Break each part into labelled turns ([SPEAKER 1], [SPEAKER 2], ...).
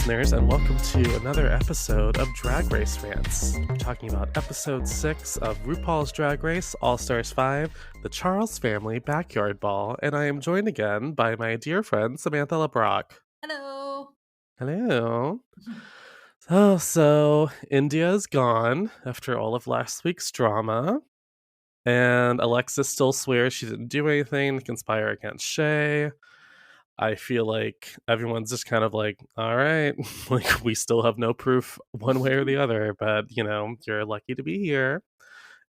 [SPEAKER 1] listeners, and welcome to another episode of Drag Race Rants. We're talking about episode 6 of RuPaul's Drag Race All Stars 5, the Charles Family Backyard Ball, and I am joined again by my dear friend Samantha Lebrocq.
[SPEAKER 2] Hello.
[SPEAKER 1] Hello. So India's gone after all of last week's drama, and Alexis still swears she didn't do anything to conspire against Shay. I feel like everyone's just kind of like, all right, like we still have no proof one way or the other, but you're lucky to be here.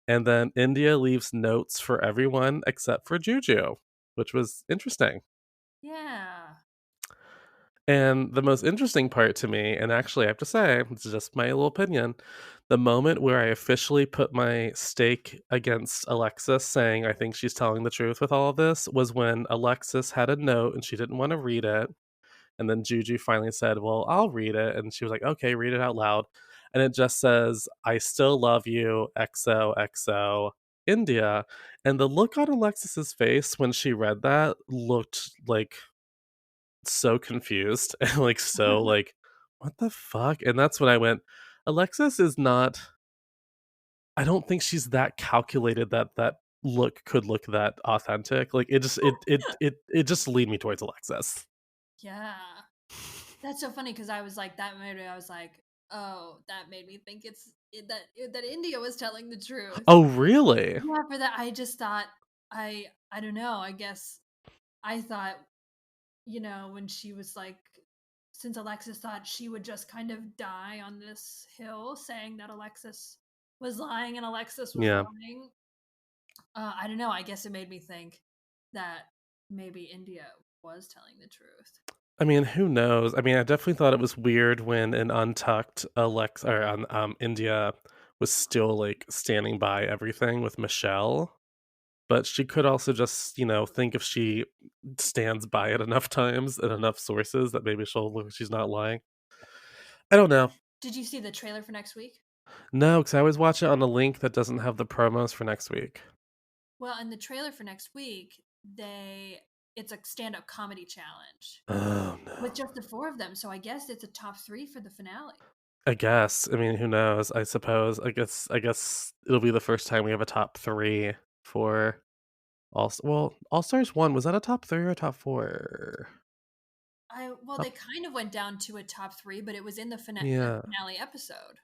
[SPEAKER 1] And then India leaves notes for everyone except for Juju, which was interesting.
[SPEAKER 2] Yeah.
[SPEAKER 1] And the most interesting part to me, and actually I have to say, it's just my little opinion, the moment where I officially put my stake against Alexis saying I think she's telling the truth with all of this was when Alexis had a note and she didn't want to read it. And then Juju finally said, well, I'll read it. And she was like, okay, read it out loud. And it just says, I still love you, XOXO, India. And the look on Alexis's face when she read that looked like so confused and like so like, what the fuck? And that's when I went, Alexis is not, I don't think she's that calculated that look could look that authentic. Like it just lead me towards Alexis.
[SPEAKER 2] Yeah. That's so funny because I was like, that made me, I was like, oh, that made me think that India was telling the truth.
[SPEAKER 1] Oh, really?
[SPEAKER 2] Yeah, for that, I just thought, I don't know, I guess I thought, when she was like, since Alexis thought she would just kind of die on this hill saying that Alexis was lying and Alexis was
[SPEAKER 1] Yeah.
[SPEAKER 2] lying. I don't know. I guess it made me think that maybe India was telling the truth.
[SPEAKER 1] I mean, who knows? I mean, I definitely thought it was weird when an untucked India was still like standing by everything with Michelle. But she could also just, think if she stands by it enough times and enough sources that maybe she'll look she's not lying. I don't know.
[SPEAKER 2] Did you see the trailer for next week?
[SPEAKER 1] No, because I always watch it on a link that doesn't have the promos for next week.
[SPEAKER 2] Well, in the trailer for next week, it's a stand-up comedy challenge
[SPEAKER 1] Oh no.
[SPEAKER 2] with just the four of them. So I guess it's a top 3 for the finale.
[SPEAKER 1] I guess. I mean, who knows? I suppose. I guess it'll be the first time we have a top 3 for All Stars 1, was that a top 3 or a top 4?
[SPEAKER 2] They kind of went down to a top 3, but it was in the
[SPEAKER 1] Yeah.
[SPEAKER 2] finale episode.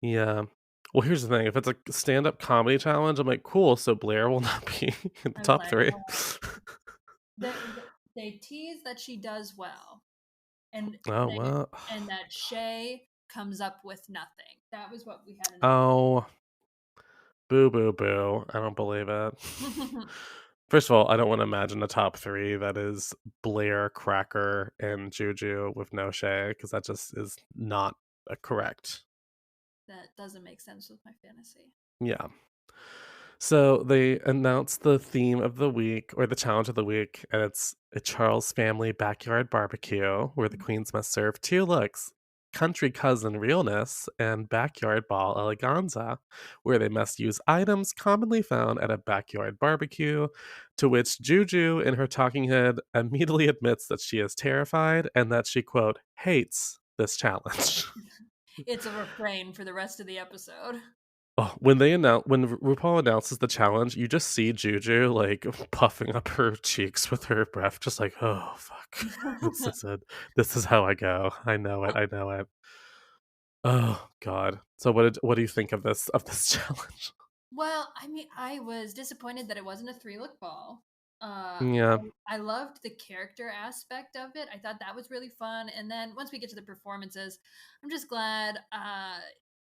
[SPEAKER 1] Yeah. Well, here's the thing. If it's a stand-up comedy challenge, I'm like, cool, so Blair will not be in the
[SPEAKER 2] I was
[SPEAKER 1] top
[SPEAKER 2] like,
[SPEAKER 1] 3.
[SPEAKER 2] they, they tease that she does well, and
[SPEAKER 1] Oh, well.
[SPEAKER 2] and that Shay comes up with nothing. That was what we had in
[SPEAKER 1] Oh, boo, boo, boo. I don't believe it. First of all, I don't want to imagine a top 3 that is Blair, Cracker, and Juju with no Shay, because that just is not correct.
[SPEAKER 2] That doesn't make sense with my fantasy.
[SPEAKER 1] Yeah. So they announced the theme of the week or the challenge of the week, and it's a Charles family backyard barbecue where the queens must serve 2 looks: country cousin realness and backyard ball eleganza, where they must use items commonly found at a backyard barbecue. To which Juju, in her talking head, immediately admits that she is terrified and that she, quote, hates this challenge.
[SPEAKER 2] It's a refrain for the rest of the episode.
[SPEAKER 1] Oh, when RuPaul announces the challenge, you just see Juju like puffing up her cheeks with her breath, just like, oh fuck, this is it. This is how I go. I know it. I know it. Oh god. So what do you think of this challenge?
[SPEAKER 2] Well, I mean, I was disappointed that it wasn't a 3-look ball.
[SPEAKER 1] Yeah.
[SPEAKER 2] I loved the character aspect of it. I thought that was really fun. And then once we get to the performances, I'm just glad,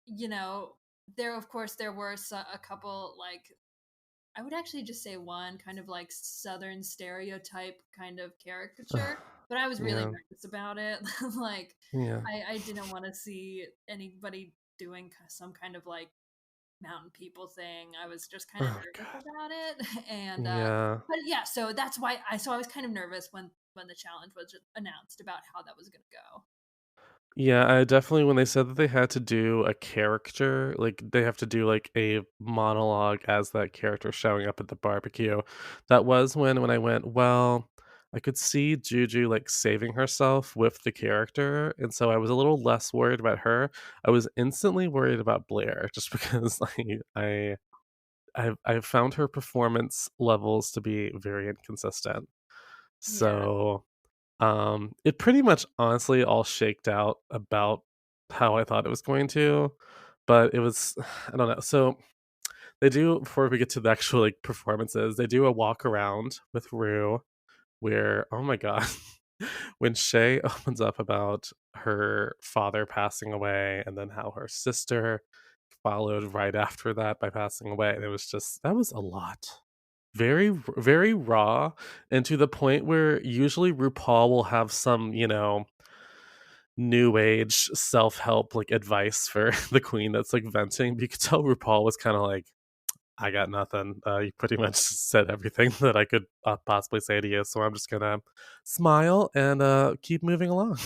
[SPEAKER 2] you know, there were a couple, like, I would actually just say one kind of like Southern stereotype kind of caricature, but I was really
[SPEAKER 1] Yeah.
[SPEAKER 2] nervous about it. Like,
[SPEAKER 1] Yeah.
[SPEAKER 2] I didn't want to see anybody doing some kind of like mountain people thing. I was just kind of
[SPEAKER 1] Oh
[SPEAKER 2] nervous
[SPEAKER 1] god.
[SPEAKER 2] about it, and
[SPEAKER 1] Yeah.
[SPEAKER 2] but yeah, so that's why I was kind of nervous when the challenge was announced about how that was going to go.
[SPEAKER 1] Yeah, I definitely when they said that they had to do a character, like they have to do like a monologue as that character showing up at the barbecue, that was when I went, well, I could see Juju, like, saving herself with the character, and so I was a little less worried about her. I was instantly worried about Blair just because, like, I've found her performance levels to be very inconsistent.
[SPEAKER 2] Yeah.
[SPEAKER 1] So, it pretty much honestly all shaked out about how I thought it was going to, but it was I don't know. So, they do before we get to the actual, like, performances, they do a walk around with Rue where, oh my god, when Shay opens up about her father passing away and then how her sister followed right after that by passing away, and it was just that was a lot. Very raw, and to the point where usually RuPaul will have some, new age self-help, like, advice for the queen that's, like, venting, but you could tell RuPaul was kinda like, "I got nothing. You pretty much said everything that I could, possibly say to you, so I'm just gonna smile and, keep moving along."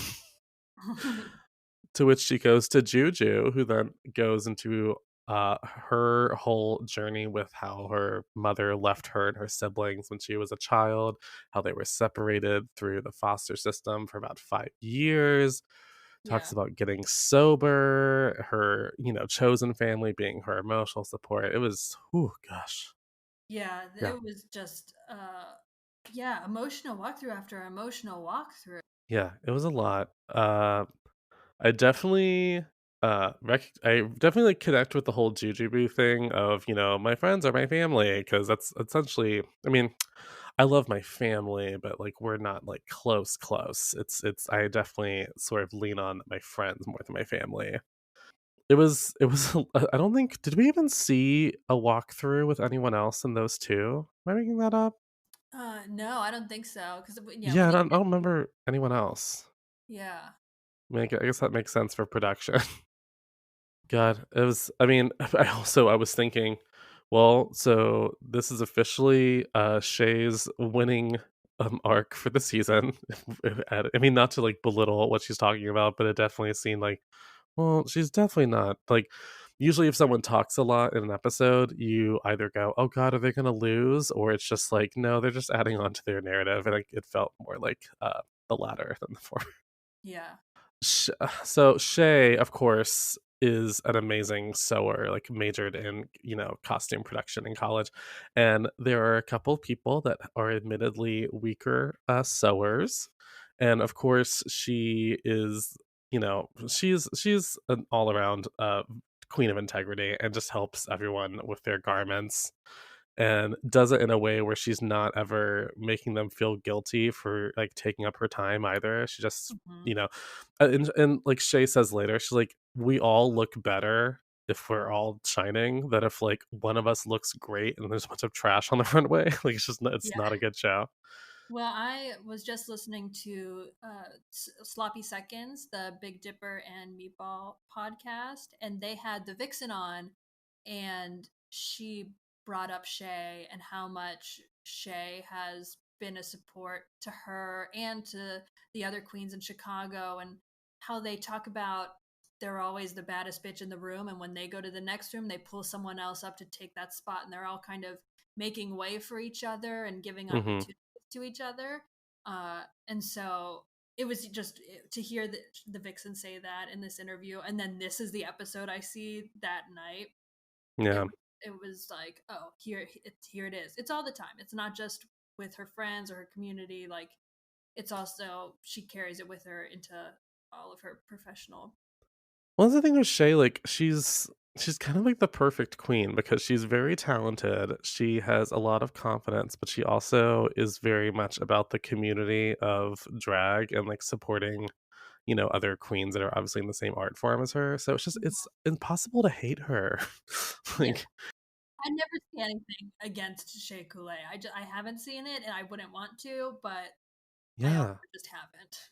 [SPEAKER 1] To which she goes to Juju, who then goes into her whole journey with how her mother left her and her siblings when she was a child, how they were separated through the foster system for about 5 years. Talks
[SPEAKER 2] Yeah.
[SPEAKER 1] about getting sober, her, chosen family being her emotional support. It was, oh gosh.
[SPEAKER 2] Yeah,
[SPEAKER 1] Yeah.
[SPEAKER 2] it was just yeah, emotional walkthrough after emotional walkthrough.
[SPEAKER 1] Yeah. It was a lot. I definitely I definitely like, connect with the whole jujube thing of, my friends are my family because that's essentially I mean, I love my family, but like we're not like close. It's I definitely sort of lean on my friends more than my family. It was I don't think did we even see a walkthrough with anyone else in those two? Am I making that up?
[SPEAKER 2] No, I don't think so. Because yeah,
[SPEAKER 1] Yeah,
[SPEAKER 2] when they
[SPEAKER 1] I
[SPEAKER 2] did,
[SPEAKER 1] don't remember anyone else.
[SPEAKER 2] yeah.
[SPEAKER 1] I mean, I guess that makes sense for production. God, it was I mean, I was thinking, well, so this is officially, Shay's winning, arc for the season. I mean, not to, like, belittle what she's talking about, but it definitely seemed like, well, she's definitely not like, usually if someone talks a lot in an episode, you either go, "Oh god, are they gonna lose?" Or it's just like, "No, they're just adding on to their narrative," and, like, it felt more like, the latter than the former.
[SPEAKER 2] Yeah.
[SPEAKER 1] So Shay, of course, is an amazing sewer, like majored in, costume production in college. And there are a couple of people that are admittedly weaker sewers. And of course, she is, she's an all-around queen of integrity and just helps everyone with their garments and does it in a way where she's not ever making them feel guilty for like taking up her time either. She just,
[SPEAKER 2] Mhm.
[SPEAKER 1] you know, and like Shay says later, she's like, we all look better if we're all shining than if like one of us looks great and there's a bunch of trash on the front way. Like it's just not, it's
[SPEAKER 2] Yeah.
[SPEAKER 1] not a good show.
[SPEAKER 2] Well, I was just listening to Sloppy Seconds, the Big Dipper and Meatball podcast, and they had the Vixen on, and she brought up Shay and how much Shay has been a support to her and to the other queens in Chicago, and how they talk about they're always the baddest bitch in the room, and when they go to the next room, they pull someone else up to take that spot, and they're all kind of making way for each other and giving
[SPEAKER 1] Hmm.
[SPEAKER 2] opportunity to each other. And so it was just to hear the Vixen say that in this interview, and then this is the episode I see that night. It
[SPEAKER 1] Yeah.
[SPEAKER 2] it was like, oh, here it is. It's all the time. It's not just with her friends or her community. Like it's also she carries it with her into all of her professional.
[SPEAKER 1] Well, that's the thing with Shay, like, she's kind of like the perfect queen because she's very talented. She has a lot of confidence, but she also is very much about the community of drag and like supporting, other queens that are obviously in the same art form as her. So it's impossible to hate her.
[SPEAKER 2] Yeah,
[SPEAKER 1] Like,
[SPEAKER 2] I never see anything against Shea Coulee. I haven't seen it, and I wouldn't want to, but I also
[SPEAKER 1] yeah.
[SPEAKER 2] just haven't.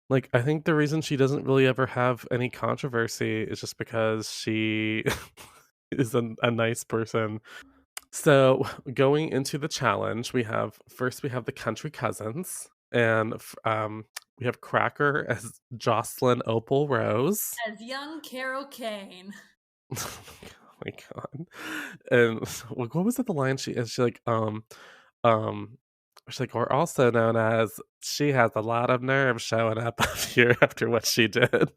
[SPEAKER 1] Like, I think the reason she doesn't really ever have any controversy is just because she is a nice person. So, going into the challenge, we have the country cousins, and we have Cracker as Jocelyn Opal Rose.
[SPEAKER 2] As young Carol Kane.
[SPEAKER 1] Oh my god! And what was it? The line she like, um, she's like, or also known as she has a lot of nerve showing up up here after what she did.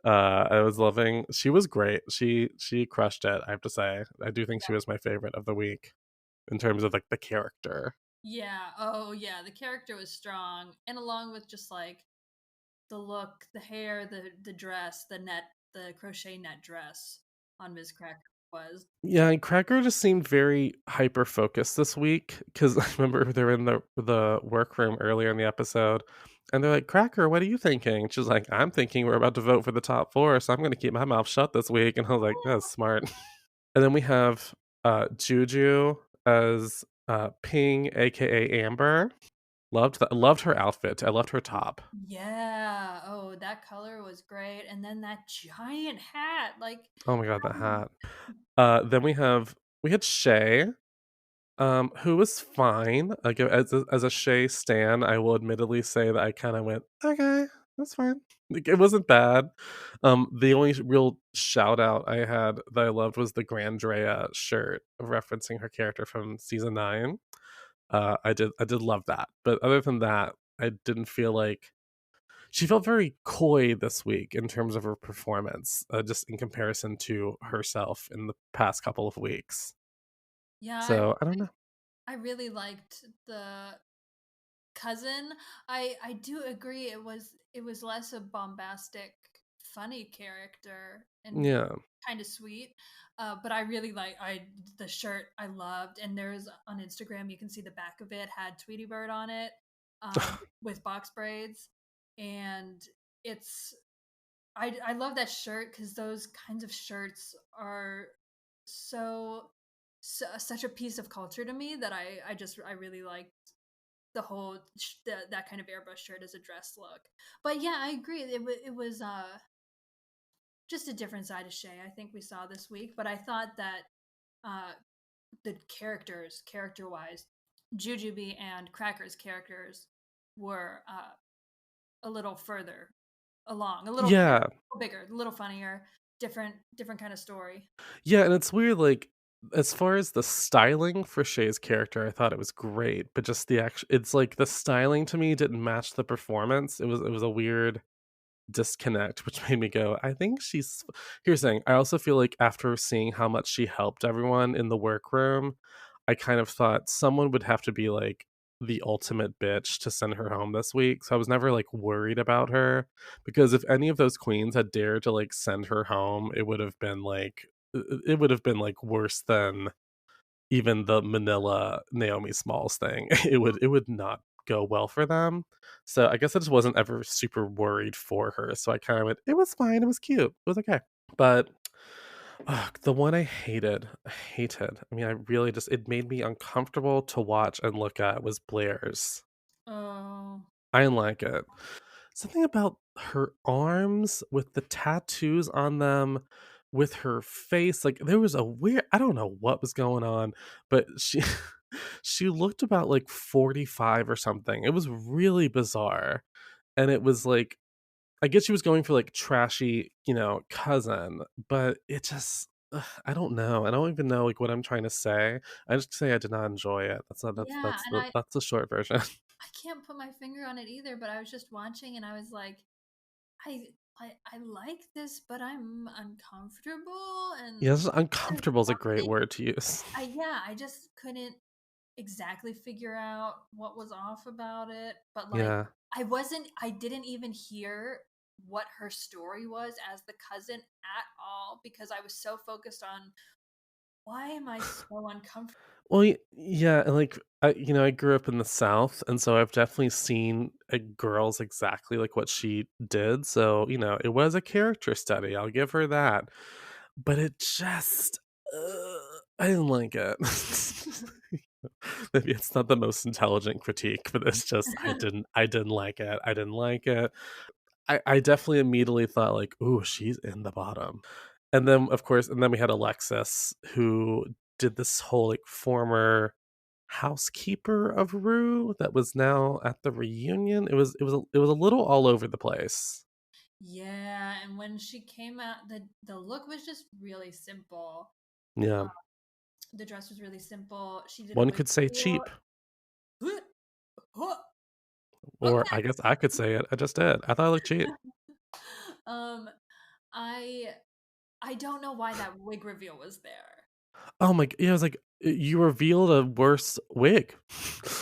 [SPEAKER 1] I was loving she was great. She crushed it, I have to say. I do think she was my favorite of the week in terms of, like, the character.
[SPEAKER 2] Yeah. Oh, yeah. The character was strong, and along with just like the look, the hair, the dress, the net, the crochet net dress on Ms. Cracker was.
[SPEAKER 1] Yeah, and Cracker just seemed very hyper focused this week because I remember they're in the workroom earlier in the episode, and they're like, "Cracker, what are you thinking?" She's like, "I'm thinking we're about to vote for the top 4, so I'm gonna keep my mouth shut this week." And I was like, "That's smart." And then we have, Juju as, Ping, AKA Amber. Loved her outfit. I loved her top.
[SPEAKER 2] Yeah. Oh, that color was great. And then that giant hat. Like,
[SPEAKER 1] Oh my god, that
[SPEAKER 2] um,
[SPEAKER 1] hat. Then we had Shay, who was fine. Like, as a Shay stan, I will admittedly say that I kinda went, "Okay, that's fine." Like, it wasn't bad. The only real shout out I had that I loved was the Grandrea shirt referencing her character from season 9. I did love that, but other than that, I didn't feel like she felt very coy this week in terms of her performance, just in comparison to herself in the past couple of weeks.
[SPEAKER 2] yeah,
[SPEAKER 1] So, I don't know.
[SPEAKER 2] I really liked the cousin. I do agree it was less a bombastic, funny character and
[SPEAKER 1] Yeah.
[SPEAKER 2] kind of sweet. But I really like I the shirt I loved, and there's on Instagram you can see the back of it had Tweety Bird on it, with box braids, and it's I love that shirt because those kinds of shirts are so, such a piece of culture to me that I really like the whole that kind of airbrush shirt as a dress look. But yeah, I agree. It was just a different side of Shay. I think we saw this week, but I thought that uh, the character wise, Jujubee and Cracker's characters were a little further along, a little bigger,
[SPEAKER 1] Yeah.
[SPEAKER 2] a little funnier, different kind of story.
[SPEAKER 1] Yeah, and it's weird, like, as far as the styling for Shay's character, I thought it was great, but just it's like the styling to me didn't match the performance. It was a weird disconnect, which made me go, I think she's here's the thing, I also feel like after seeing how much she helped everyone in the workroom, I kind of thought someone would have to be like the ultimate bitch to send her home this week. So I was never like worried about her because if any of those queens had dared to like send her home, it would have been like worse than even the Manila Naomi Smalls thing. It would not go well for them. So I guess I just wasn't ever super worried for her. So I kind of went, it was fine, it was cute, it was okay. But the one I hated. I mean, I really just it made me uncomfortable to watch and look at was Blair's.
[SPEAKER 2] Oh,
[SPEAKER 1] I didn't like it. Something about her arms with the tattoos on them, with her face, like, there was a weird I don't know what was going on, but she she looked about, like, 45 or something. It was really bizarre, and it was like I guess she was going for, like, trashy, cousin, but it just I don't know. I don't even know, like, what I'm trying to say. I just say I did not enjoy it. That's not
[SPEAKER 2] yeah, and
[SPEAKER 1] that's the short version.
[SPEAKER 2] I can't put my finger on it either, but I was just watching and I was like, I I like this, but I'm uncomfortable, and
[SPEAKER 1] Yes,
[SPEAKER 2] there's
[SPEAKER 1] uncomfortable is a great
[SPEAKER 2] something.
[SPEAKER 1] word to use.
[SPEAKER 2] I just couldn't exactly figure out what was off about it, but like
[SPEAKER 1] Yeah.
[SPEAKER 2] I didn't even hear what her story was as the cousin at all because I was so focused on why am I so uncomfortable?
[SPEAKER 1] Well, yeah, and, like, I grew up in the South, and so I've definitely seen, girls exactly like what she did, so, it was a character study, I'll give her that, but it just, I didn't like it. Maybe it's not the most intelligent critique, but it's just I didn't like it, I didn't like it. I definitely immediately thought like, "Ooh, she's in the bottom." And then, of course and then we had Alexis, who did this whole, like, former housekeeper of Rue that was now at the reunion. It was a little all over the place.
[SPEAKER 2] Yeah, and when she came out, the look was just really simple.
[SPEAKER 1] Yeah.
[SPEAKER 2] The dress was really simple. She did a
[SPEAKER 1] One
[SPEAKER 2] really
[SPEAKER 1] could say
[SPEAKER 2] cool.
[SPEAKER 1] cheap.
[SPEAKER 2] "Huh,
[SPEAKER 1] Or I guess I could say it. I just did. I thought I looked cheap.
[SPEAKER 2] okay." Um, I I don't know why that wig reveal was there.
[SPEAKER 1] Oh my g yeah, I was like, you revealed a worse wig."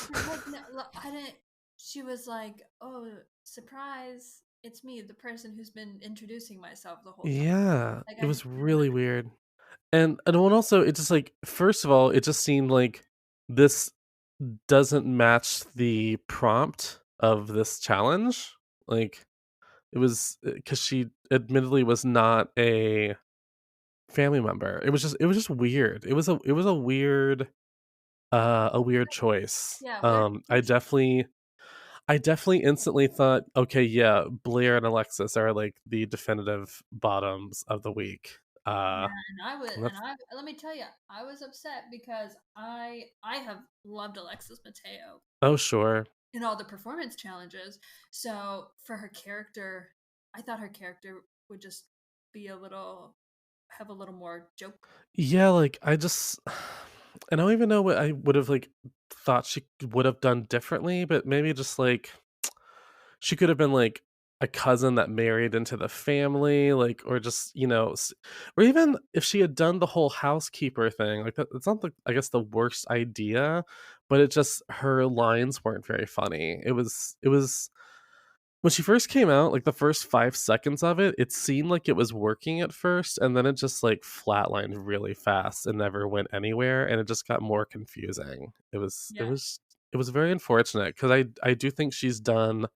[SPEAKER 2] Because no, I didn't. She was like, "Oh, surprise! It's me, the person who's been introducing myself the whole time."
[SPEAKER 1] Yeah,
[SPEAKER 2] Like
[SPEAKER 1] it
[SPEAKER 2] I
[SPEAKER 1] was
[SPEAKER 2] didn't
[SPEAKER 1] really weird. And when also it just, like first of all, it just seemed like this doesn't match the prompt of this challenge. Like, it was, because she admittedly was not a family member. It was just weird. It was a weird choice.
[SPEAKER 2] yeah, weird.
[SPEAKER 1] I definitely instantly thought, "Okay, yeah, Blair and Alexis are, like, the definitive bottoms of the week."
[SPEAKER 2] Yeah, and I was,
[SPEAKER 1] And
[SPEAKER 2] and
[SPEAKER 1] that's
[SPEAKER 2] I let me tell you, I was upset because I have loved Alexis Mateo
[SPEAKER 1] Oh, sure.
[SPEAKER 2] in all the performance challenges. So for her character, I thought her character would just be a little have a little more joke.
[SPEAKER 1] Yeah, like, I don't even know what I would've, like, thought she would've done differently, but maybe just, like, she could've been, like, a cousin that married into the family, like, or just, or even if she had done the whole housekeeper thing, like, it's not the I guess, the worst idea, but it just her lines weren't very funny. It was when she first came out, like, the first 5 seconds of it, it seemed like it was working at first, and then it just, like, flatlined really fast and never went anywhere, and it just got more confusing. It was it
[SPEAKER 2] Yeah.
[SPEAKER 1] was it was very unfortunate because I do think she's done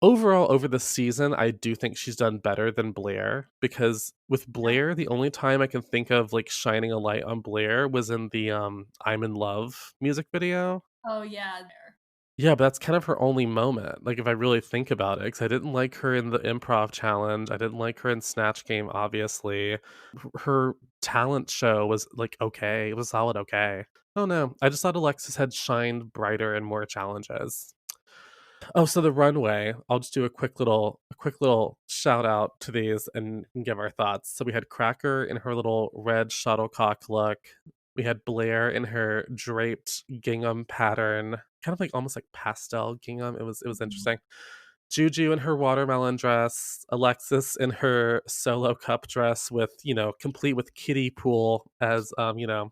[SPEAKER 1] overall over the season, I do think she's done better than Blair, because with
[SPEAKER 2] Yeah.
[SPEAKER 1] Blair, the only time I can think of, like, shining a light on Blair was in the, "I'm in Love" music video.
[SPEAKER 2] Oh yeah. There.
[SPEAKER 1] Yeah, but that's kind of her only moment, like, if I really think about it, because I didn't like her in the improv challenge, I didn't like her in Snatch Game, obviously. Her talent show was, like, okay, it was solid okay. Oh, no, I just thought Alexis had shined brighter in more challenges. Oh, so the runway, I'll just do a quick little shout out to these and give our thoughts. So we had Cracker in her little red shuttlecock look. We had Blair in her draped gingham pattern, kind of like almost like pastel gingham. It was
[SPEAKER 2] Mhm.
[SPEAKER 1] interesting. Juju in her watermelon dress, Alexis in her solo cup dress with, complete with kiddie pool as the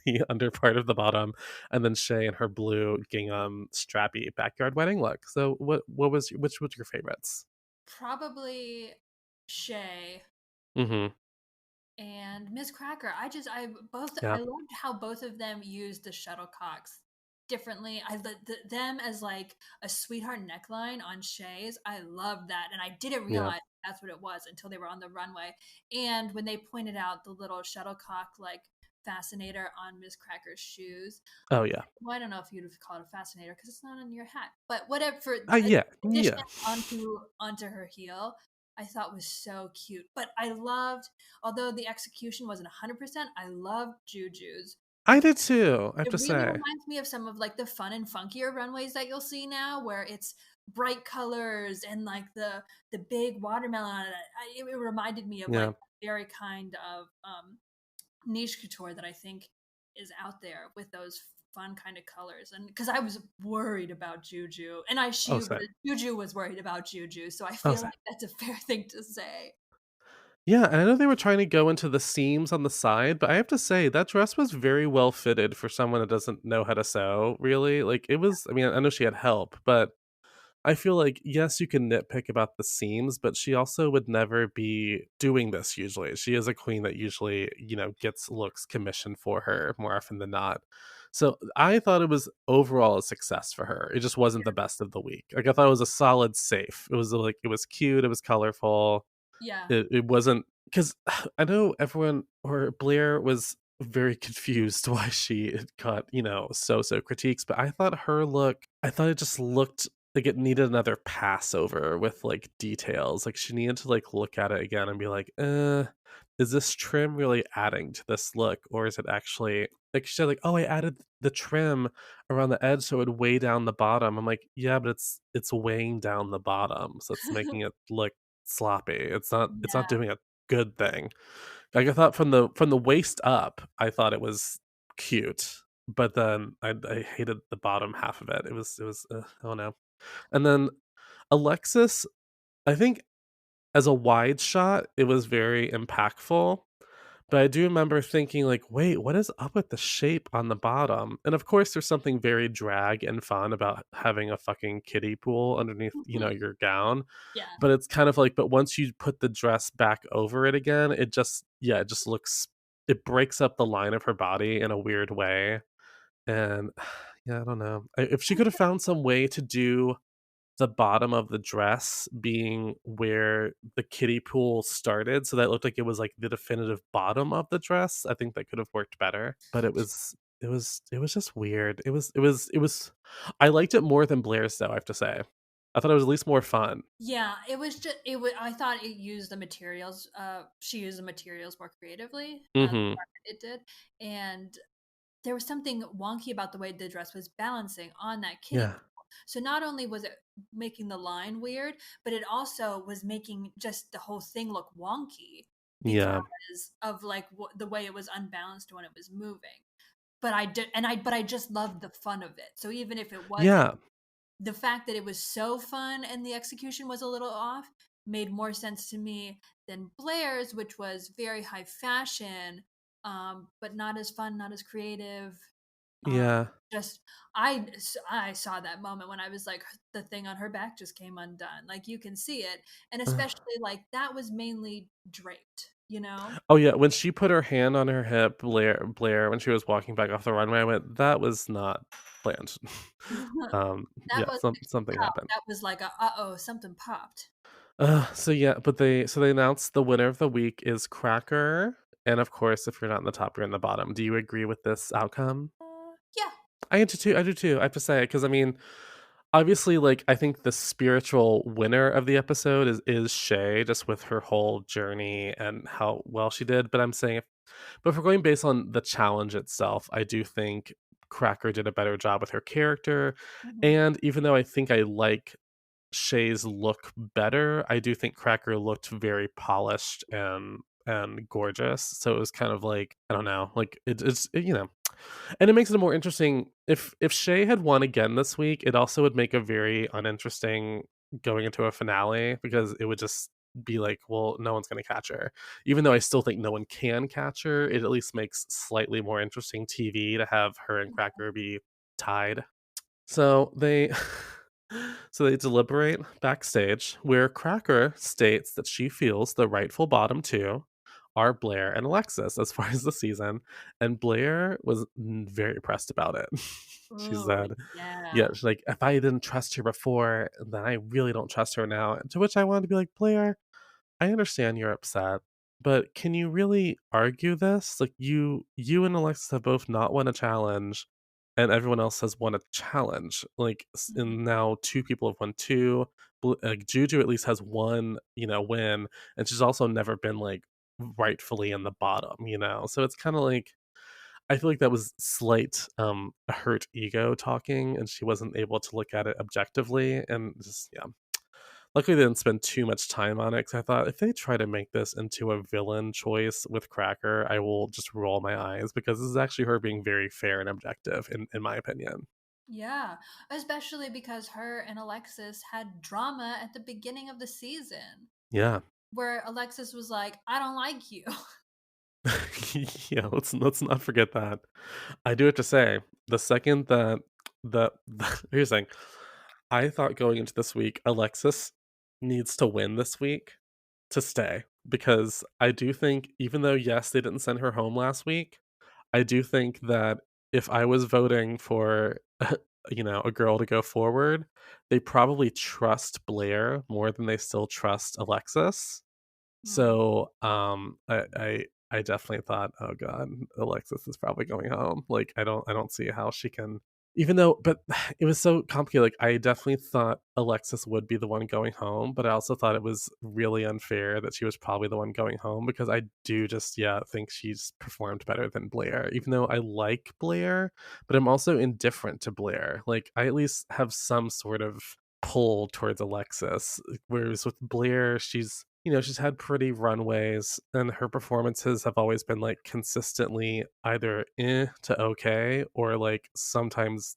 [SPEAKER 1] the under part of the bottom, and then Shay in her blue gingham strappy backyard wedding look. So which was your favorites?
[SPEAKER 2] Probably Shay
[SPEAKER 1] Mhm.
[SPEAKER 2] and Miss Cracker. I
[SPEAKER 1] Yeah.
[SPEAKER 2] loved how both of them used the shuttlecocks differently. Them as like a sweetheart neckline on Shay's. I loved that, and I didn't
[SPEAKER 1] Yeah.
[SPEAKER 2] realize that's what it was until they were on the runway. And when they pointed out the little shuttlecock like fascinator on Miss Cracker's shoes,
[SPEAKER 1] Oh, yeah.
[SPEAKER 2] well, I don't know if you'd have called it a fascinator because it's not on your hat, but whatever. For
[SPEAKER 1] Yeah,
[SPEAKER 2] addition
[SPEAKER 1] yeah.
[SPEAKER 2] onto her heel, I thought was so cute. But I loved, although the execution wasn't 100%, I loved Juju's.
[SPEAKER 1] I did too, I have
[SPEAKER 2] It
[SPEAKER 1] to
[SPEAKER 2] really
[SPEAKER 1] say.
[SPEAKER 2] reminds me of some of like the fun and funkier runways that you'll see now, where it's bright colors and like the big watermelon on it. It reminded me of like
[SPEAKER 1] Yeah.
[SPEAKER 2] a very kind of niche couture that I think is out there with those fun kind of colors. And because I was worried about Juju, and
[SPEAKER 1] Oh, same.
[SPEAKER 2] Juju was worried about Juju, so I
[SPEAKER 1] Oh,
[SPEAKER 2] feel
[SPEAKER 1] same.
[SPEAKER 2] like that's a fair thing to say.
[SPEAKER 1] Yeah, and I know they were trying to go into the seams on the side, but I have to say that dress was very well fitted for someone that doesn't know how to sew, really. Like, I mean, I know she had help, but I feel like, yes, you can nitpick about the seams, but she also would never be doing this usually. She is a queen that usually, gets looks commissioned for her more often than not. So I thought it was overall a success for her. It just wasn't the best of the week. Like, I thought it was a solid safe. It was like, it was cute, it was colorful.
[SPEAKER 2] Yeah,
[SPEAKER 1] It wasn't because I know everyone or Blair was very confused why she had got, so critiques, but I thought it just looked like it needed another pass over with, like, details. Like, she needed to, like, look at it again and be like, is this trim really adding to this look, or is it actually" like, she said, like, "Oh, I added the trim around the edge so it would weigh down the bottom." I'm like, "Yeah, but it's weighing down the bottom, so it's making it look sloppy. It's not
[SPEAKER 2] yeah.
[SPEAKER 1] doing a good thing." Like, I thought from the waist up, I thought it was cute. but then I hated the bottom half of it. It was, oh no. And then Alexis, I think as a wide shot, it was very impactful. But I do remember thinking like, "Wait, what is up with the shape on the bottom?" And of course, there's something very drag and fun about having a fucking kiddie pool underneath, your gown.
[SPEAKER 2] Yeah.
[SPEAKER 1] But it's kind of like, but once you put the dress back over it again, it just, yeah, it just looks, it breaks up the line of her body in a weird way. And yeah, I don't know. If she could have found some way to do the bottom of the dress being where the kiddie pool started, so that looked like it was, like, the definitive bottom of the dress, I think that could have worked better, but it was just weird. It was I liked it more than Blair's, though, I have to say. I thought it was at least more fun.
[SPEAKER 2] Yeah, it was just it was. I thought it used the materials, she used the materials more creatively, the
[SPEAKER 1] Mhm.
[SPEAKER 2] part that it did, and there was something wonky about the way the dress was balancing on that kiddie
[SPEAKER 1] Yeah.
[SPEAKER 2] pool. So not only was it making the line weird, but it also was making just the whole thing look wonky
[SPEAKER 1] Yeah.
[SPEAKER 2] because of like the way it was unbalanced when it was moving. But I just loved the fun of it. So even if it wasn't,
[SPEAKER 1] Yeah.
[SPEAKER 2] the fact that it was so fun and the execution was a little off made more sense to me than Blair's, which was very high fashion, but not as fun, not as creative. Um,
[SPEAKER 1] Yeah.
[SPEAKER 2] just I saw that moment when I was like, the thing on her back just came undone. Like you can see it, and especially like that was mainly draped. You know,
[SPEAKER 1] Oh, yeah, when she put her hand on her hip, Blair, when she was walking back off the runway, I went, "That was not planned."
[SPEAKER 2] that
[SPEAKER 1] Yeah,
[SPEAKER 2] was
[SPEAKER 1] something happened.
[SPEAKER 2] that was like a oh something popped.
[SPEAKER 1] So yeah, but they announced the winner of the week is Cracker, and of course, if you're not in the top, you're in the bottom. Do you agree with this outcome?
[SPEAKER 2] Yeah.
[SPEAKER 1] I do too, I have to say, because I mean, obviously, like, I think the spiritual winner of the episode is Shay, just with her whole journey and how well she did, but I'm saying but if we're going based on the challenge itself, I do think Cracker did a better job with her character,
[SPEAKER 2] Mhm.
[SPEAKER 1] and even though I think I like Shay's look better, I do think Cracker looked very polished and gorgeous. So it was kind of like, I don't know, like and it makes it more interesting. If Shay had won again this week, it also would make a very uninteresting going into a finale because it would just be like, well, no one's going to catch her. Even though I still think no one can catch her, it at least makes slightly more interesting TV to have her and Cracker be tied. So they so they deliberate backstage where Cracker states that she feels the rightful bottom two are Blair and Alexis as far as the season, and Blair was very pressed about it. She
[SPEAKER 2] Oh,
[SPEAKER 1] said, yeah,
[SPEAKER 2] yeah.
[SPEAKER 1] she's like, "If I didn't trust her before, then I really don't trust her now." To which I wanted to be like, "Blair, I understand you're upset, but can you really argue this? Like you and Alexis have both not won a challenge and everyone else has won a challenge. Like
[SPEAKER 2] Mhm.
[SPEAKER 1] and now two people have won two. Juju at least has one, win, and she's also never been like rightfully in the bottom. So it's kind of like I feel like that was slight hurt ego talking and she wasn't able to look at it objectively and just yeah. Luckily, they didn't spend too much time on it because I thought if they try to make this into a villain choice with Cracker, I will just roll my eyes because this is actually her being very fair and objective, in my opinion.
[SPEAKER 2] Yeah, especially because her and Alexis had drama at the beginning of the season
[SPEAKER 1] Yeah,
[SPEAKER 2] where Alexis was like, "I don't like you."
[SPEAKER 1] yeah. Let's not forget that. I do have to say, the second that here's the thing, I thought going into this week, Alexis needs to win this week to stay because I do think even though yes, they didn't send her home last week, I do think that if I was voting for, a girl to go forward, they probably trust Blair more than they still trust Alexis.
[SPEAKER 2] Mm.
[SPEAKER 1] So, I definitely thought, "Oh god, Alexis is probably going home." Like, I don't see how she can even though but it was so complicated, like, I definitely thought Alexis would be the one going home, but I also thought it was really unfair that she was probably the one going home because I do just, yeah, think she's performed better than Blair, even though I like Blair, but I'm also indifferent to Blair. Like, I at least have some sort of pull towards Alexis, whereas with Blair, she's she's had pretty runways, and her performances have always been, like, consistently either to okay or, like, sometimes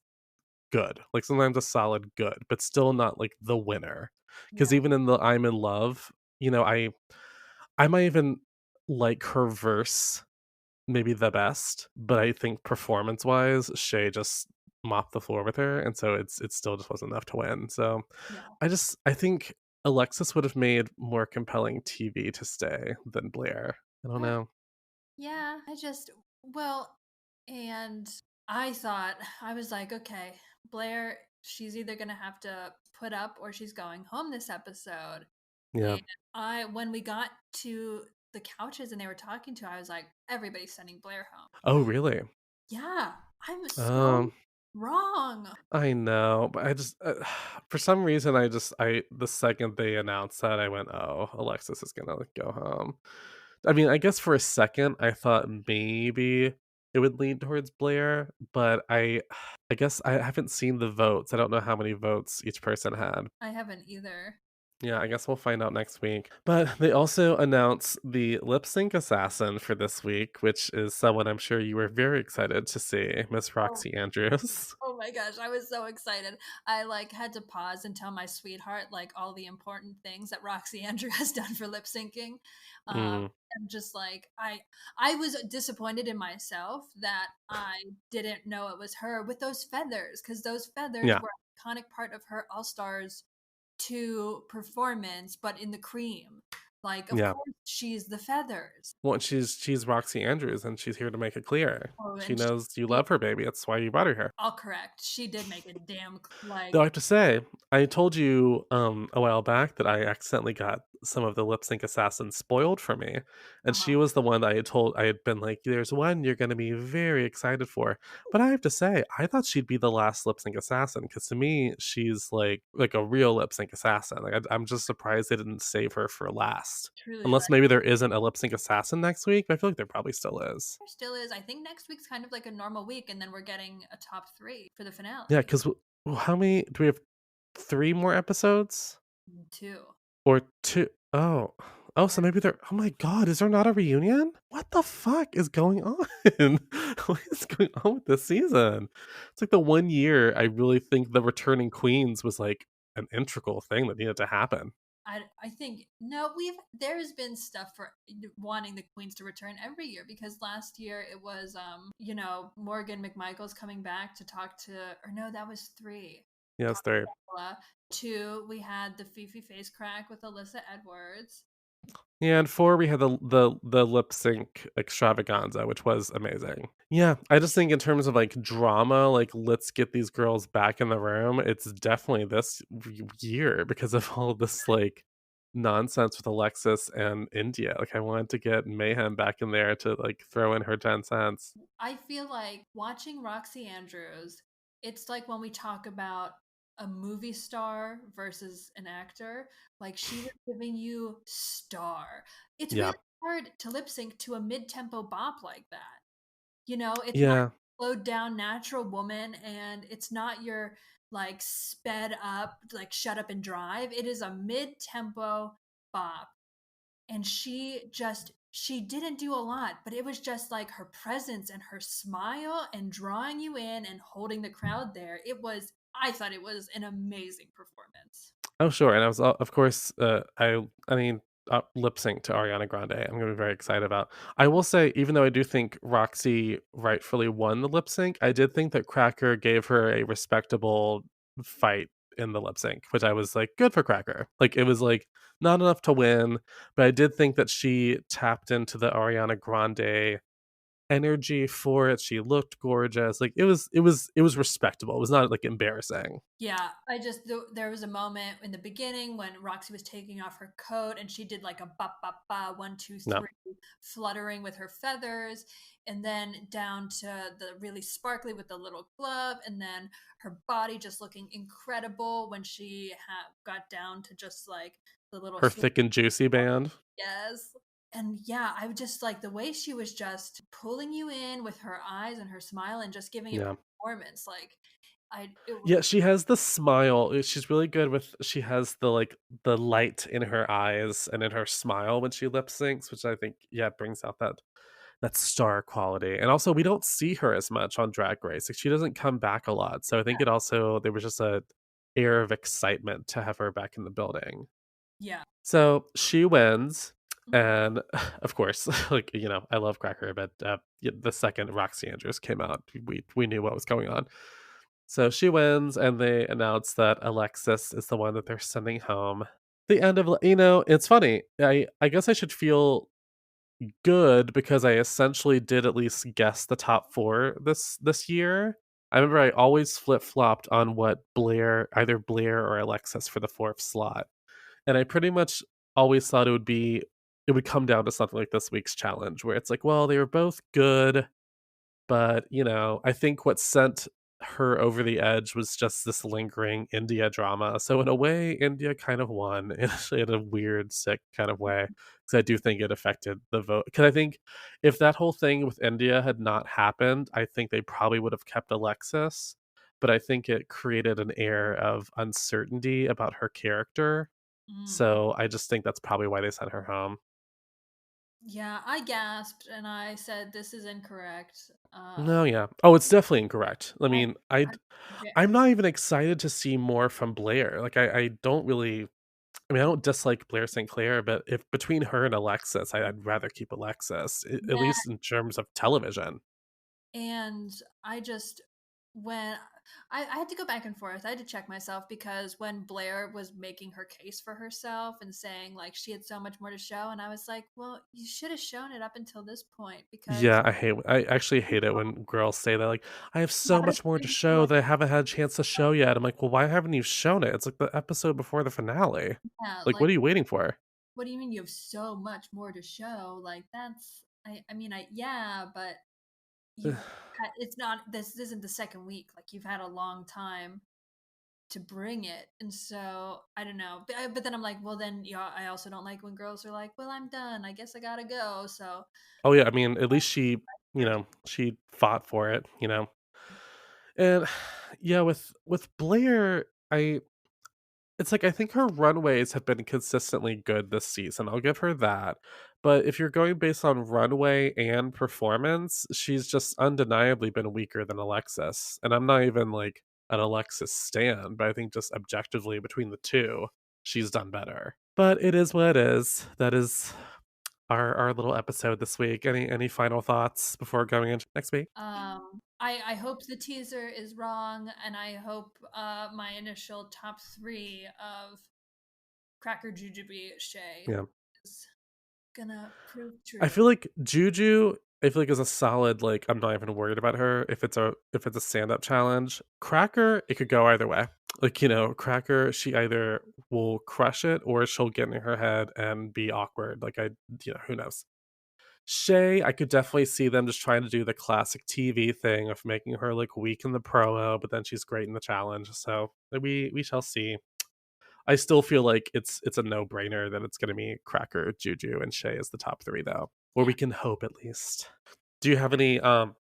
[SPEAKER 1] good. Like, sometimes a solid good, but still not, like, the winner. Because
[SPEAKER 2] Yeah.
[SPEAKER 1] even in the I'm in Love, I might even like her verse maybe the best, but I think performance-wise, Shay just mopped the floor with her, and so it still just wasn't enough to win. So,
[SPEAKER 2] Yeah.
[SPEAKER 1] I think Alexis would have made more compelling TV to stay than Blair. I don't
[SPEAKER 2] Uh,
[SPEAKER 1] know.
[SPEAKER 2] yeah, well, and I thought, I was like, okay, Blair, she's either gonna have to put up or she's going home this episode.
[SPEAKER 1] Yeah.
[SPEAKER 2] And when we got to the couches and they were talking to her, I was like, everybody's sending Blair home.
[SPEAKER 1] Oh, really?
[SPEAKER 2] Yeah, I'm so
[SPEAKER 1] Um,
[SPEAKER 2] wrong.
[SPEAKER 1] I know, but I just for some reason, the second they announced that, I went, "Oh, Alexis is gonna, like, go home." I mean, I guess for a second, I thought maybe it would lean towards Blair, but I guess I haven't seen the votes. I don't know how many votes each person had.
[SPEAKER 2] I haven't either.
[SPEAKER 1] Yeah, I guess we'll find out next week. But they also announced the lip sync assassin for this week, which is someone I'm sure you were very excited to see, Miss
[SPEAKER 2] Oh,
[SPEAKER 1] Roxy Andrews.
[SPEAKER 2] oh my gosh, I was so excited. I like had to pause and tell my sweetheart like all the important things that Roxy Andrew has done for lip syncing.
[SPEAKER 1] Mm,
[SPEAKER 2] And just like I was disappointed in myself that I didn't know it was her with those feathers because those feathers
[SPEAKER 1] yeah,
[SPEAKER 2] were an iconic part of her All Stars 2 performance, but in the cream. Like, of
[SPEAKER 1] yeah.
[SPEAKER 2] course, she's the feathers.
[SPEAKER 1] Well, she's Roxy Andrews, and she's here to make it clear.
[SPEAKER 2] Oh,
[SPEAKER 1] She
[SPEAKER 2] and she
[SPEAKER 1] knows you
[SPEAKER 2] did
[SPEAKER 1] love her, baby. That's why you brought her here.
[SPEAKER 2] all correct. She did make a damn
[SPEAKER 1] Though I
[SPEAKER 2] like,
[SPEAKER 1] have to say, I told you, a while back that I accidentally got some of the lip sync assassins spoiled for me, and she
[SPEAKER 2] uh-huh.
[SPEAKER 1] was the one that I had been like, "There's one you're gonna be very excited for." But I have to say, I thought she'd be the last lip sync assassin because to me, she's like a real lip sync assassin. Like, I'm just surprised they didn't save her for last.
[SPEAKER 2] Truly,
[SPEAKER 1] Unless
[SPEAKER 2] like,
[SPEAKER 1] maybe there isn't a lip sync assassin next week, but I feel like there probably still is.
[SPEAKER 2] there still is. I think next week's kind of like a normal week, and then we're getting a top 3 for the
[SPEAKER 1] Yeah,
[SPEAKER 2] finale.
[SPEAKER 1] 'cause how many do we have 3 more episodes?
[SPEAKER 2] 2.
[SPEAKER 1] Or 2 oh. Oh,
[SPEAKER 2] Yeah.
[SPEAKER 1] so maybe there oh my god, is there not a reunion? What the fuck is going on? What is going on with this season? It's like the 1 year I really think the returning queens was, like, an integral thing that needed to happen.
[SPEAKER 2] I think no, there's been stuff for wanting the queens to return every year because last year it was Morgan McMichael's coming back to talk to, or no, that was 3.
[SPEAKER 1] Yeah, it's
[SPEAKER 2] Talk to
[SPEAKER 1] 3.
[SPEAKER 2] Bella. 2, we had the Fifi face crack with Alyssa Edwards.
[SPEAKER 1] Yeah, and 4, we had the lip sync extravaganza, which was amazing. Yeah, I just think in terms of, like, drama, like, let's get these girls back in the room, it's definitely this year because of all this, like, nonsense with Alexis and India. Like, I wanted to get Mayhem back in there to, like, throw in her 10 cents.
[SPEAKER 2] I feel like watching Roxy Andrews, it's like when we talk about a movie star versus an actor, like she was giving you star. It's
[SPEAKER 1] Yeah.
[SPEAKER 2] really hard to lip sync to a mid-tempo bop like that. It's not
[SPEAKER 1] Yeah.
[SPEAKER 2] slowed down natural woman and it's not your like sped up, like shut up and drive. It is a mid-tempo bop and she didn't do a lot, but it was just like her presence and her smile and drawing you in and holding the crowd there. I thought it was an amazing performance.
[SPEAKER 1] Oh, sure, and I was, of course, I mean, lip sync to Ariana Grande, I'm gonna be very excited about. I will say, even though I do think Roxy rightfully won the lip sync, I did think that Cracker gave her a respectable fight in the lip sync, which I was like, "Good for Cracker." Like, it was, like, not enough to win, but I did think that she tapped into the Ariana Grande energy for it, she looked gorgeous, like, it was respectable, it was not, like, embarrassing.
[SPEAKER 2] Yeah, there was a moment in the beginning when Roxy was taking off her coat and she did like a ba ba ba 1 2
[SPEAKER 1] No.
[SPEAKER 2] 3 fluttering with her feathers, and then down to the really sparkly with the little glove, and then her body just looking incredible when she got down to just like the little
[SPEAKER 1] Her thick and juicy band.
[SPEAKER 2] yes. And yeah, I would just like the way she was just pulling you in with her eyes and her smile and just giving a
[SPEAKER 1] Yeah.
[SPEAKER 2] performance. Like it
[SPEAKER 1] Yeah,
[SPEAKER 2] was
[SPEAKER 1] she has the smile, she's really good with she has the, like, the light in her eyes and in her smile when she lip syncs, which I think, yeah, brings out that star quality, and also we don't see her as much on Drag Race, like, she doesn't come back a lot, so I think it also there was just a air of excitement to have her back in the building.
[SPEAKER 2] yeah.
[SPEAKER 1] So, she wins,
[SPEAKER 2] Mhm.
[SPEAKER 1] and, of course, like, I love Cracker, but, the second Roxy Andrews came out, we knew what was going on. So she wins, and they announce that Alexis is the one that they're sending home. The end of it's funny. I guess I should feel good because I essentially did at least guess the top 4 this year. I remember I always flip-flopped on what either Blair or Alexis for the 4th slot, and I pretty much always thought it would come down to something like this week's challenge where it's like, well, they were both good, but, I think what sent her over the edge was just this lingering India drama. So in a way, India kind of won in a weird, sick kind of way. Because I do think it affected the vote. Because I think if that whole thing with India had not happened, I think they probably would have kept Alexis. But I think it created an air of uncertainty about her character.
[SPEAKER 2] Mm.
[SPEAKER 1] So I just think that's probably why they sent her home.
[SPEAKER 2] Yeah, I gasped and I said, "This is incorrect."
[SPEAKER 1] No, yeah. Oh, it's definitely incorrect. I
[SPEAKER 2] I
[SPEAKER 1] mean,
[SPEAKER 2] I
[SPEAKER 1] I'm not even excited to see more from Blair. Like, I don't really I don't dislike Blair St. Clair, but if between her and Alexis, I'd rather keep Alexis, at
[SPEAKER 2] yeah,
[SPEAKER 1] least in terms of television.
[SPEAKER 2] and I just when I had to go back and forth. I had to check myself because when Blair was making her case for herself and saying like she had so much more to show, and I was like, well, you should have shown it up until this point because
[SPEAKER 1] Yeah, I actually hate it when girls say that, like, "I have
[SPEAKER 2] yeah,
[SPEAKER 1] so
[SPEAKER 2] but it's
[SPEAKER 1] much more to
[SPEAKER 2] been so
[SPEAKER 1] show
[SPEAKER 2] long.
[SPEAKER 1] that I haven't had a chance to show yet." I'm like, "Well, why haven't you shown it? It's like the episode before the finale.
[SPEAKER 2] Yeah,
[SPEAKER 1] Like,
[SPEAKER 2] like
[SPEAKER 1] what are you waiting for?"
[SPEAKER 2] what do you mean you have so much more to show? Like that's I mean I yeah, but it's not this isn't the second week. Like you've had a long time to bring it. And so I don't know. But then I'm like, well, then yeah, I also don't like when girls are like, well, I'm done. I guess I gotta go. So
[SPEAKER 1] Oh, yeah, I mean, at least she,
[SPEAKER 2] Turkey.
[SPEAKER 1] she fought for it. And yeah, with Blair, it's like I think her runways have been consistently good this season. I'll give her that. But if you're going based on runway and performance, she's just undeniably been weaker than Alexis. And I'm not even like an Alexis stan, but I think just objectively between the two, she's done better. But it is what it is. That is our little episode this week. Any final thoughts before going into next week?
[SPEAKER 2] I hope the teaser is wrong, and I hope my initial top three of Cracker Jujubee Shay
[SPEAKER 1] Yeah.
[SPEAKER 2] is gonna prove
[SPEAKER 1] I
[SPEAKER 2] true.
[SPEAKER 1] feel like Juju, I feel like is a solid, like, I'm not even worried about her if it's a stand-up challenge. Cracker, it could go either way. Like, Cracker, she either will crush it or she'll get in her head and be awkward. Like, who knows? Shay, I could definitely see them just trying to do the classic TV thing of making her look weak in the promo, but then she's great in the challenge. So we shall see. I still feel like it's a no-brainer that it's gonna be Cracker, Juju, and Shay as the top 3 though, or
[SPEAKER 2] Yeah.
[SPEAKER 1] we can hope at least. Do you have any,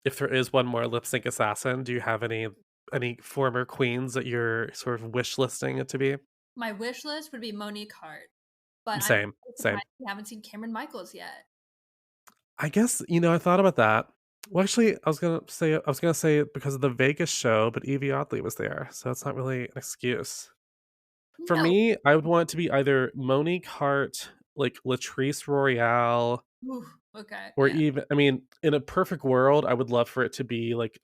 [SPEAKER 1] if there is one more lip sync assassin, do you have any former queens that you're sort of wish listing it to be?
[SPEAKER 2] My wish list would be Monique Hart, but I'm
[SPEAKER 1] Same,
[SPEAKER 2] so
[SPEAKER 1] same.
[SPEAKER 2] surprised we haven't seen Cameron Michaels yet.
[SPEAKER 1] I guess, I thought about that. Well, actually, I was gonna say it because of the Vegas show, but Evie Oddly was there, so it's not really an excuse. For
[SPEAKER 2] No.
[SPEAKER 1] me, I would want it to be either Monique Hart, like Latrice Royale,
[SPEAKER 2] Ooh, okay.
[SPEAKER 1] or
[SPEAKER 2] Yeah.
[SPEAKER 1] even, I mean, in a perfect world, I would love for it to be like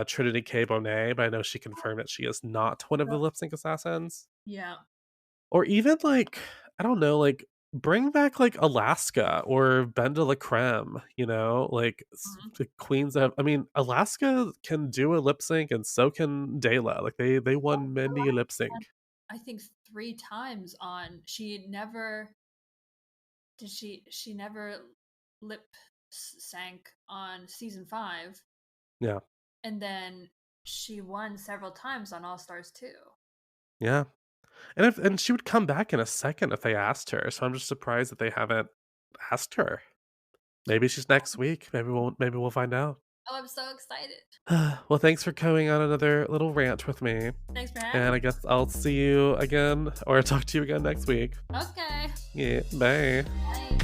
[SPEAKER 1] Trinity K. Bonet, but I know she confirmed that she is not one of the lip sync assassins.
[SPEAKER 2] Yeah.
[SPEAKER 1] Or even like, I don't know, like bring back like Alaska or Ben de la Creme, like
[SPEAKER 2] Mhm.
[SPEAKER 1] the queens that I mean, Alaska can do a lip sync and so can Dayla. Like they won many a lip sync.
[SPEAKER 2] I think 3 times on she never did she never lip sank on season 5,
[SPEAKER 1] Yeah.
[SPEAKER 2] and then she won several times on All Stars 2.
[SPEAKER 1] Yeah. And she would come back in a second if they asked her. So I'm just surprised that they haven't asked her. Maybe she's next week. Maybe we'll find out.
[SPEAKER 2] Oh, I'm so excited.
[SPEAKER 1] Well, thanks for going on another little rant with me.
[SPEAKER 2] Thanks for having
[SPEAKER 1] And I
[SPEAKER 2] me.
[SPEAKER 1] guess I'll see you again or talk to you again next week.
[SPEAKER 2] Okay.
[SPEAKER 1] Yeah, bye.
[SPEAKER 2] Bye.